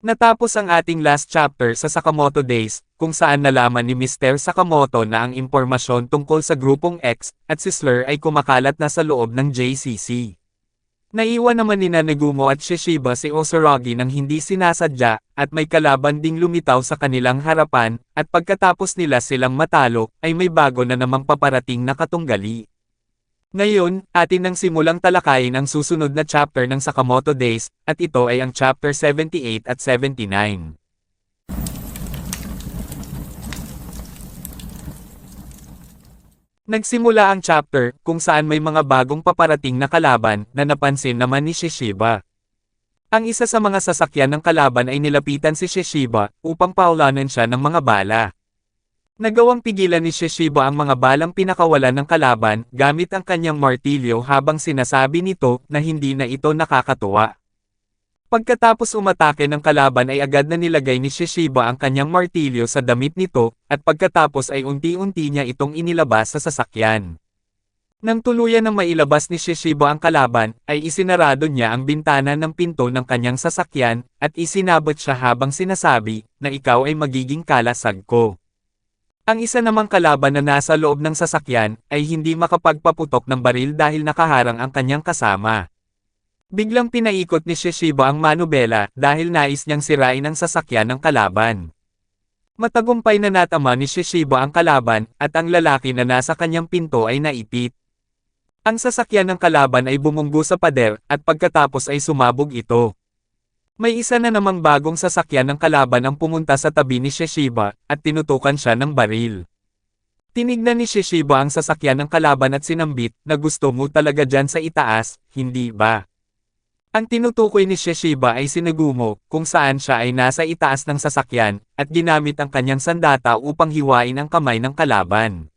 Natapos ang ating last chapter sa Sakamoto Days, kung saan nalaman ni Mr. Sakamoto na ang impormasyon tungkol sa grupong X at si Slur ay kumakalat na sa loob ng JCC. Naiwan naman ni Nagumo at Shishiba si Osoragi nang hindi sinasadya, at may kalaban ding lumitaw sa kanilang harapan, at pagkatapos nila silang matalo, ay may bago na namang paparating na katunggali. Ngayon, atin nang simulang talakayin ang susunod na chapter ng Sakamoto Days, at ito ay ang chapter 78 at 79. Nagsimula ang chapter, kung saan may mga bagong paparating na kalaban, na napansin naman ni Shishiba. Ang isa sa mga sasakyan ng kalaban ay nilapitan si Shishiba, upang paulanan siya ng mga bala. Nagawang pigilan ni Shishiba ang mga balang pinakawalan ng kalaban, gamit ang kanyang martilyo habang sinasabi nito, na hindi na ito nakakatuwa. Pagkatapos umatake ng kalaban ay agad na nilagay ni Shishiba ang kanyang martilyo sa damit nito, at pagkatapos ay unti-unti niya itong inilabas sa sasakyan. Nang tuluyan na mailabas ni Shishiba ang kalaban, ay isinarado niya ang bintana ng pinto ng kanyang sasakyan, at isinabot siya habang sinasabi, na ikaw ay magiging kalasag ko. Ang isa namang kalaban na nasa loob ng sasakyan, ay hindi makapagpaputok ng baril dahil nakaharang ang kanyang kasama. Biglang pinaikot ni Shishiba ang manubela dahil nais niyang sirain ang sasakyan ng kalaban. Matagumpay na natama ni Shishiba ang kalaban, at ang lalaki na nasa kanyang pinto ay naipit. Ang sasakyan ng kalaban ay bumunggo sa pader, at pagkatapos ay sumabog ito. May isa na namang bagong sasakyan ng kalaban ang pumunta sa tabi ni Shishiba, at tinutukan siya ng baril. Tinignan ni Shishiba ang sasakyan ng kalaban at sinambit, na gusto mo talaga dyan sa itaas, hindi ba? Ang tinutukoy ni Shishiba ay si Nagumo, kung saan siya ay nasa itaas ng sasakyan, at ginamit ang kanyang sandata upang hiwain ang kamay ng kalaban.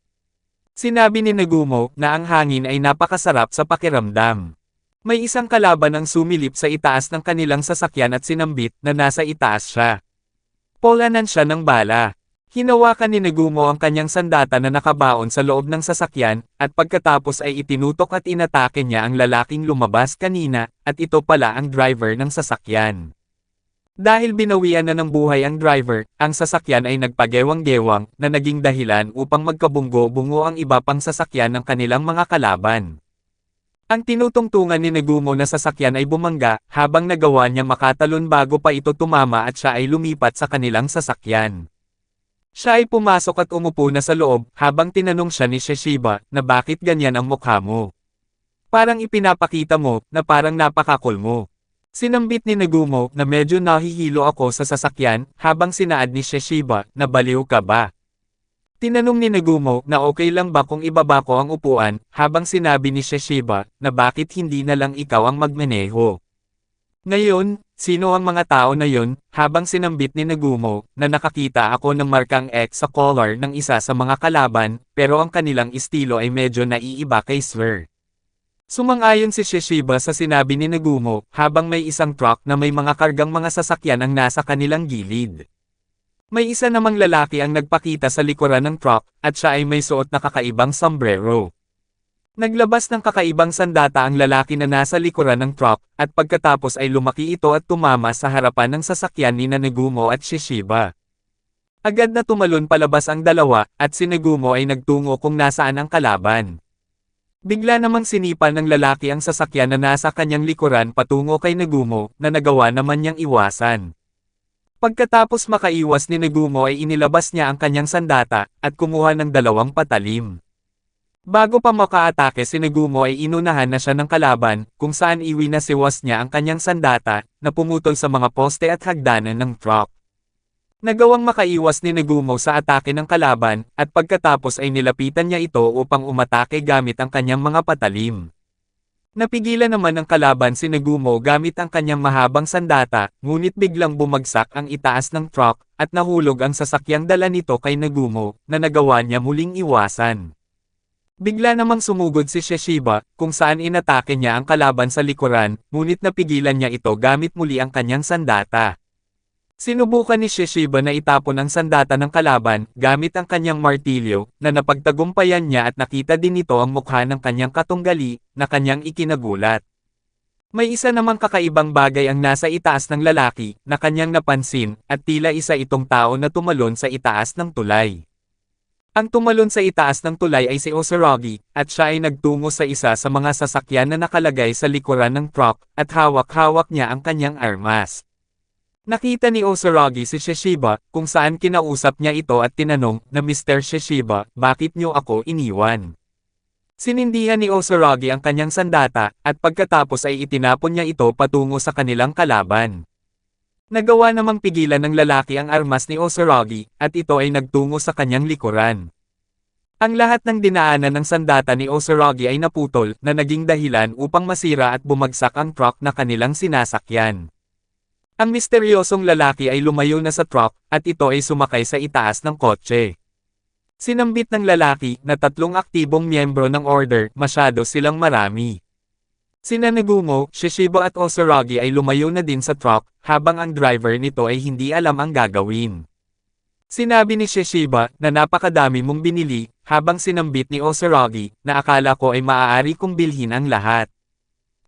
Sinabi ni Nagumo na ang hangin ay napakasarap sa pakiramdam. May isang kalaban ang sumilip sa itaas ng kanilang sasakyan at sinambit na nasa itaas siya. Polanan siya ng bala. Hinawakan ni Nagumo ang kanyang sandata na nakabaon sa loob ng sasakyan, at pagkatapos ay itinutok at inatake niya ang lalaking lumabas kanina, at ito pala ang driver ng sasakyan. Dahil binawian na ng buhay ang driver, ang sasakyan ay nagpagewang-gewang, na naging dahilan upang magkabunggo-bungo ang iba pang sasakyan ng kanilang mga kalaban. Ang tinutungtungan ni Nagumo na sasakyan ay bumangga, habang nagawa niya makatalon bago pa ito tumama at siya ay lumipat sa kanilang sasakyan. Siya ay pumasok at umupo na sa loob, habang tinanong siya ni Shishiba, na bakit ganyan ang mukha mo? Parang ipinapakita mo, na parang napakakul mo. Sinambit ni Nagumo, na medyo nahihilo ako sa sasakyan, habang sinaad ni Shishiba, na baliw ka ba? Tinanong ni Nagumo, na okay lang ba kung ibaba ko ang upuan, habang sinabi ni Shishiba, na bakit hindi na lang ikaw ang magmaneho. Ngayon, sino ang mga tao na yun, habang sinambit ni Nagumo, na nakakita ako ng markang X sa collar ng isa sa mga kalaban, pero ang kanilang estilo ay medyo naiiba kay Slur. Sumang-ayon si Shishiba sa sinabi ni Nagumo, habang may isang truck na may mga kargang mga sasakyan ang nasa kanilang gilid. May isa namang lalaki ang nagpakita sa likuran ng truck, at siya ay may suot na kakaibang sombrero. Naglabas ng kakaibang sandata ang lalaki na nasa likuran ng truck, at pagkatapos ay lumaki ito at tumama sa harapan ng sasakyan ni Nagumo at Shishiba. Agad na tumalon palabas ang dalawa, at si Nagumo ay nagtungo kung nasaan ang kalaban. Bigla namang sinipa ng lalaki ang sasakyan na nasa kanyang likuran patungo kay Nagumo, na nagawa naman niyang iwasan. Pagkatapos makaiwas ni Nagumo ay inilabas niya ang kanyang sandata, at kumuha ng dalawang patalim. Bago pa makaatake si Nagumo ay inunahan na siya ng kalaban, kung saan iwinasiwas niya ang kanyang sandata, na pumutol sa mga poste at hagdanan ng truck. Nagawang makaiwas ni Nagumo sa atake ng kalaban, at pagkatapos ay nilapitan niya ito upang umatake gamit ang kanyang mga patalim. Napigilan naman ng kalaban si Nagumo gamit ang kanyang mahabang sandata, ngunit biglang bumagsak ang itaas ng truck, at nahulog ang sasakyang dala nito kay Nagumo, na nagawa niya muling iwasan. Bigla namang sumugod si Shishiba, kung saan inatake niya ang kalaban sa likuran, ngunit napigilan niya ito gamit muli ang kanyang sandata. Sinubukan ni Shishiba na itapon ang sandata ng kalaban, gamit ang kanyang martilyo, na napagtagumpayan niya at nakita din nito ang mukha ng kanyang katunggali, na kanyang ikinagulat. May isa namang kakaibang bagay ang nasa itaas ng lalaki, na kanyang napansin, at tila isa itong tao na tumalon sa itaas ng tulay. Ang tumalon sa itaas ng tulay ay si Osoragi, at siya ay nagtungo sa isa sa mga sasakyan na nakalagay sa likuran ng truck, at hawak-hawak niya ang kanyang armas. Nakita ni Osoragi si Shishiba, kung saan kinausap niya ito at tinanong, na Mr. Shishiba, bakit niyo ako iniwan? Sinindihan ni Osoragi ang kanyang sandata, at pagkatapos ay itinapon niya ito patungo sa kanilang kalaban. Nagawa namang pigilan ng lalaki ang armas ni Osoragi, at ito ay nagtungo sa kanyang likuran. Ang lahat ng dinaanan ng sandata ni Osoragi ay naputol, na naging dahilan upang masira at bumagsak ang truck na kanilang sinasakyan. Ang misteryosong lalaki ay lumayo na sa truck, at ito ay sumakay sa itaas ng kotse. Sinambit ng lalaki na 3 aktibong miyembro ng order, masyado silang marami. Sina Nagumo, Shishiba at Osoragi ay lumayo na din sa truck, habang ang driver nito ay hindi alam ang gagawin. Sinabi ni Shishiba na napakadami mong binili, habang sinambit ni Osoragi na akala ko ay maaari kong bilhin ang lahat.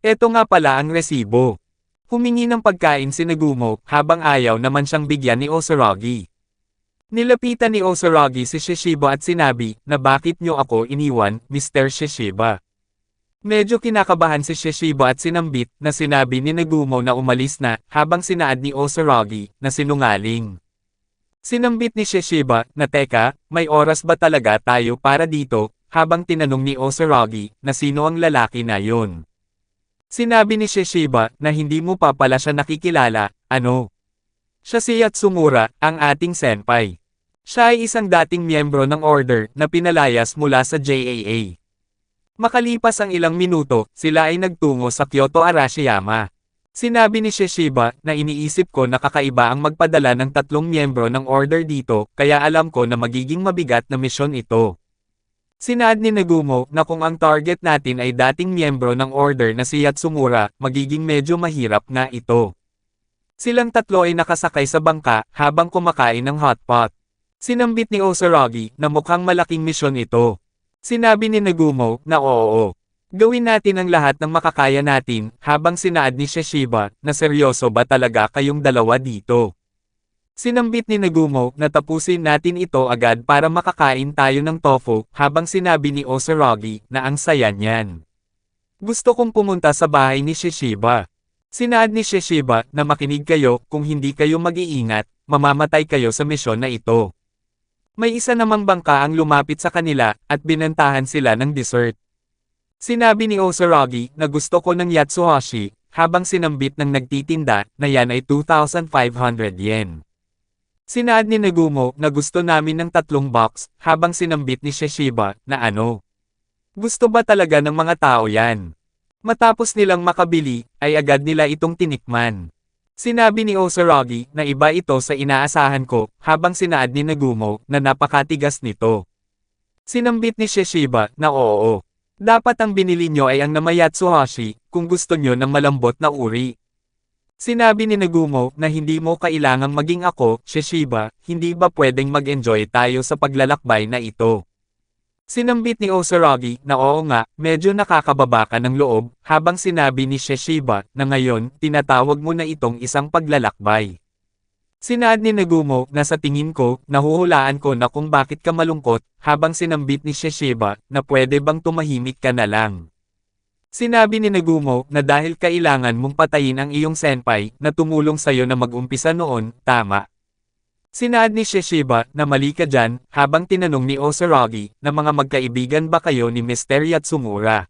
Eto nga pala ang resibo. Humingi ng pagkain si Nagumo, habang ayaw naman siyang bigyan ni Osoragi. Nilapitan ni Osoragi si Shishiba at sinabi, na bakit niyo ako iniwan, Mr. Shishiba. Medyo kinakabahan si Shishiba at sinambit, na sinabi ni Nagumo na umalis na, habang sinaad ni Osoragi, na sinungaling. Sinambit ni Shishiba, na teka, may oras ba talaga tayo para dito, habang tinanong ni Osoragi, na sino ang lalaki na yun. Sinabi ni Shishiba, na hindi mo pa pala siya nakikilala, ano? Siya si Yatsumura, ang ating senpai. Siya ay isang dating miyembro ng order na pinalayas mula sa JAA. Makalipas ang ilang minuto, sila ay nagtungo sa Kyoto Arashiyama. Sinabi ni Shishiba na iniisip ko na kakaiba ang magpadala ng 3 miyembro ng order dito, kaya alam ko na magiging mabigat na misyon ito. Sinaad ni Nagumo na kung ang target natin ay dating miyembro ng order na si Yatsumura, magiging medyo mahirap nga ito. Silang 3 ay nakasakay sa bangka, habang kumakain ng hotpot. Sinambit ni Osoragi, na mukhang malaking misyon ito. Sinabi ni Nagumo, na oo. Gawin natin ang lahat ng makakaya natin, habang sinaad ni Shishiba, na seryoso ba talaga kayong dalawa dito? Sinambit ni Nagumo, na tapusin natin ito agad para makakain tayo ng tofu, habang sinabi ni Osoragi, na ang saya niyan. Gusto kong pumunta sa bahay ni Shishiba. Sinaad ni Shishiba, na makinig kayo, kung hindi kayo mag-iingat, mamamatay kayo sa misyon na ito. May isa namang bangka ang lumapit sa kanila, at binantahan sila ng dessert. Sinabi ni Osoragi, na gusto ko ng Yatsuhashi, habang sinambit ng nagtitinda, na yan ay 2,500 yen. Sinaad ni Nagumo, na gusto namin ng 3 box, habang sinambit ni Shishiba, na ano? Gusto ba talaga ng mga tao yan? Matapos nilang makabili, ay agad nila itong tinikman. Sinabi ni Osoragi, na iba ito sa inaasahan ko, habang sinaad ni Nagumo, na napakatigas nito. Sinambit ni Shishiba, na oo. Dapat ang binili nyo ay ang Namayatsuhashi, kung gusto nyo ng malambot na uri. Sinabi ni Nagumo, na hindi mo kailangang maging ako, Shishiba, hindi ba pwedeng mag-enjoy tayo sa paglalakbay na ito? Sinambit ni Osoragi, na oo nga, medyo nakakababa ka ng loob, habang sinabi ni Shishiba, na ngayon, tinatawag mo na itong isang paglalakbay. Sinaad ni Nagumo, na sa tingin ko, nahuhulaan ko na kung bakit ka malungkot, habang sinambit ni Shishiba, na pwede bang tumahimik ka na lang. Sinabi ni Nagumo, na dahil kailangan mong patayin ang iyong senpai, na tumulong sayo na mag-umpisa noon, tama. Sinaad ni Shishiba, na mali ka dyan, habang tinanong ni Osoragi, na mga magkaibigan ba kayo ni Mr. Yatsumura?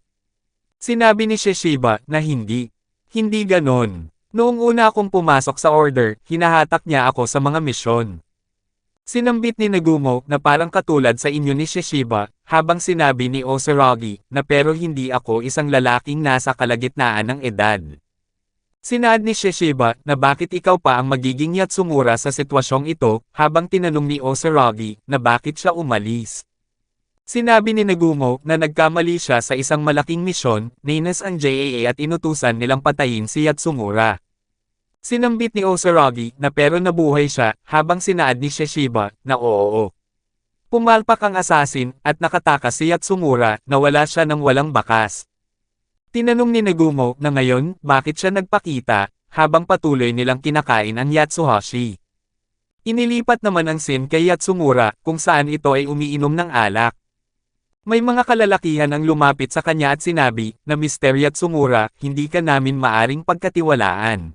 Sinabi ni Shishiba, na hindi. Hindi ganon. Noong una akong pumasok sa order, hinahatak niya ako sa mga misyon. Sinambit ni Nagumo, na parang katulad sa inyo ni Shishiba, habang sinabi ni Osoragi, na pero hindi ako isang lalaking nasa kalagitnaan ng edad. Sinaad ni Shishiba, na bakit ikaw pa ang magiging Yatsumura sa sitwasyong ito, habang tinanong ni Osoragi, na bakit siya umalis. Sinabi ni Nagumo, na nagkamali siya sa isang malaking misyon, ninas ang JAA at inutusan nilang patayin si Yatsumura. Sinambit ni Osoragi, na pero nabuhay siya, habang sinaad ni Shishiba, na oo. Pumalpak ang assassin, at nakatakas si Yatsumura, na wala siya ng walang bakas. Tinanong ni Nagumo na ngayon bakit siya nagpakita, habang patuloy nilang kinakain ang Yatsuhashi. Inilipat naman ang scene kay Yatsumura kung saan ito ay umiinom ng alak. May mga kalalakihan ang lumapit sa kanya at sinabi na Mr. Yatsumura, hindi ka namin maaring pagkatiwalaan.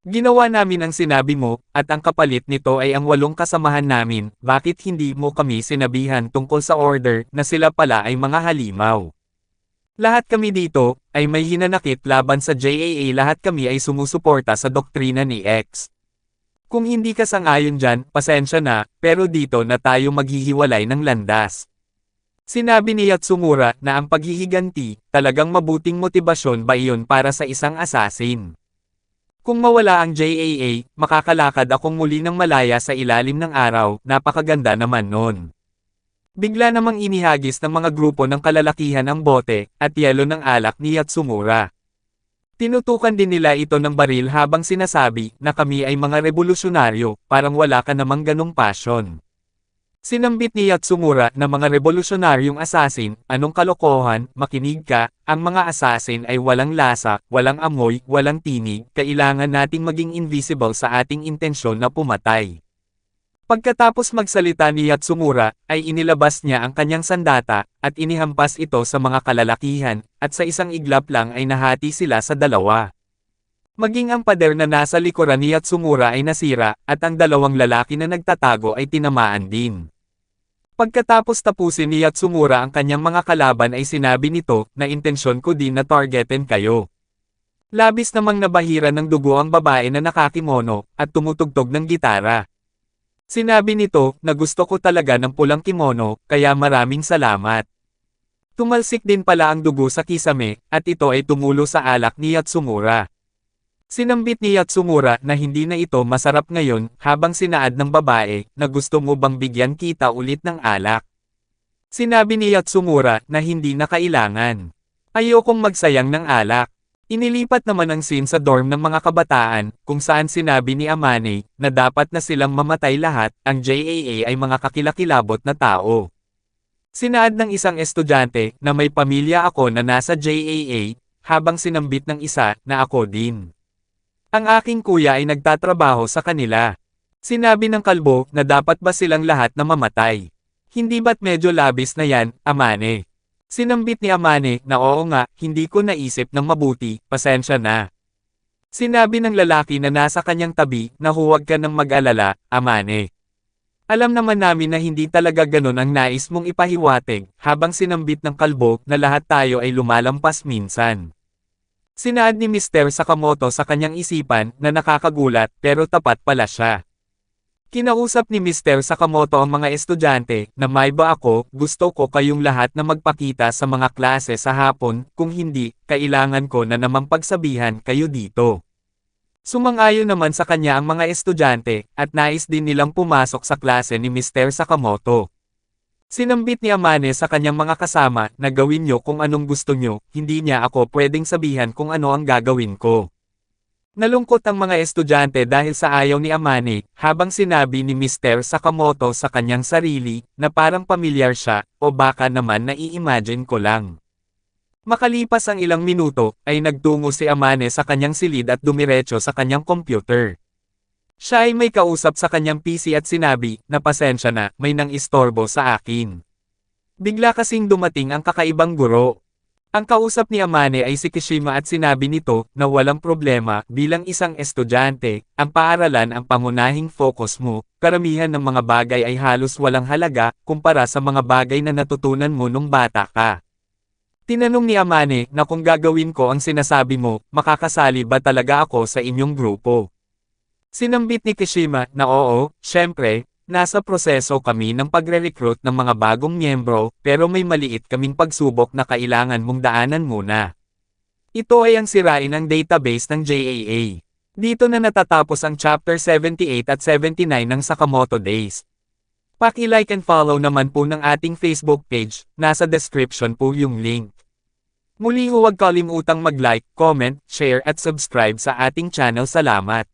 Ginawa namin ang sinabi mo, at ang kapalit nito ay ang 8 kasamahan namin, bakit hindi mo kami sinabihan tungkol sa order na sila pala ay mga halimaw? Lahat kami dito, ay may hinanakit laban sa JAA, lahat kami ay sumusuporta sa doktrina ni X. Kung hindi ka sang-ayon dyan, pasensya na, pero dito na tayo maghihiwalay ng landas. Sinabi ni Yatsumura na ang paghihiganti, talagang mabuting motibasyon ba iyon para sa isang assassin? Kung mawala ang JAA, makakalakad akong muli ng malaya sa ilalim ng araw, napakaganda naman nun. Bigla namang inihagis ng mga grupo ng kalalakihan ang bote, at yelo ng alak ni Yatsumura. Tinutukan din nila ito ng baril habang sinasabi na kami ay mga revolusyonaryo, parang wala ka namang ganong passion. Sinambit ni Yatsumura na mga revolusyonaryong assassin, anong kalokohan, makinig ka, ang mga assassin ay walang lasa, walang amoy, walang tinig, kailangan nating maging invisible sa ating intensyon na pumatay. Pagkatapos magsalita ni Yatsumura, ay inilabas niya ang kanyang sandata, at inihampas ito sa mga kalalakihan, at sa isang iglap lang ay nahati sila sa dalawa. Maging ang pader na nasa likuran ni Yatsumura ay nasira, at ang 2 lalaki na nagtatago ay tinamaan din. Pagkatapos tapusin ni Yatsumura ang kanyang mga kalaban ay sinabi nito na intensyon ko din na targetin kayo. Labis namang nabahira ng dugo ang babae na nakakimono at tumutugtog ng gitara. Sinabi nito na gusto ko talaga ng pulang kimono, kaya maraming salamat. Tumalsik din pala ang dugo sa kisame, at ito ay tumulo sa alak ni Yatsumura. Sinambit ni Yatsumura na hindi na ito masarap ngayon, habang sinaad ng babae na gusto mo bang bigyan kita ulit ng alak. Sinabi ni Yatsumura na hindi na kailangan. Ayokong magsayang ng alak. Inilipat naman ang scene sa dorm ng mga kabataan, kung saan sinabi ni Amane na dapat na silang mamatay lahat, ang JAA ay mga kakilakilabot na tao. Sinaad ng isang estudyante na may pamilya ako na nasa JAA, habang sinambit ng isa na ako din. Ang aking kuya ay nagtatrabaho sa kanila. Sinabi ng kalbo na dapat ba silang lahat na mamatay? Hindi ba't medyo labis na yan, Amane? Sinambit ni Amane na oo nga, hindi ko naisip ng mabuti, pasensya na. Sinabi ng lalaki na nasa kanyang tabi na huwag ka nang mag-alala, Amane. Alam naman namin na hindi talaga ganon ang nais mong ipahiwatig, habang sinambit ng kalbo na lahat tayo ay lumalampas minsan. Sinaad ni Mr. Sakamoto sa kanyang isipan na nakakagulat pero tapat pala siya. Kinausap ni Mr. Sakamoto ang mga estudyante na may ba ako, gusto ko kayong lahat na magpakita sa mga klase sa hapon, kung hindi, kailangan ko na namang pagsabihan kayo dito. Sumang-ayon naman sa kanya ang mga estudyante, at nais din nilang pumasok sa klase ni Mr. Sakamoto. Sinambit ni Amane sa kanyang mga kasama na gawin nyo kung anong gusto nyo, hindi niya ako pwedeng sabihan kung ano ang gagawin ko. Nalungkot ang mga estudyante dahil sa ayaw ni Amane, habang sinabi ni Mr. Sakamoto sa kanyang sarili na parang pamilyar siya, o baka naman nai-imagine ko lang. Makalipas ang ilang minuto, ay nagtungo si Amane sa kanyang silid at dumiretso sa kanyang computer. Siya ay may kausap sa kanyang PC at sinabi na pasensya na, may nang istorbo sa akin. Bigla kasing dumating ang kakaibang guro. Ang kausap ni Amane ay si Kishima at sinabi nito na walang problema bilang isang estudyante, ang paaralan ang pangunahing focus mo, karamihan ng mga bagay ay halos walang halaga kumpara sa mga bagay na natutunan mo nung bata ka. Tinanong ni Amane na kung gagawin ko ang sinasabi mo, makakasali ba talaga ako sa inyong grupo? Sinambit ni Kishima na oo, syempre, nasa proseso kami ng pagre-recruit ng mga bagong miyembro, pero may maliit kaming pagsubok na kailangan mong daanan muna. Ito ay ang sirain ng database ng JAA. Dito na natatapos ang Chapter 78 at 79 ng Sakamoto Days. Paki-like and follow naman po ng ating Facebook page, nasa description po yung link. Muli huwag kalimutang mag-like, comment, share at subscribe sa ating channel. Salamat!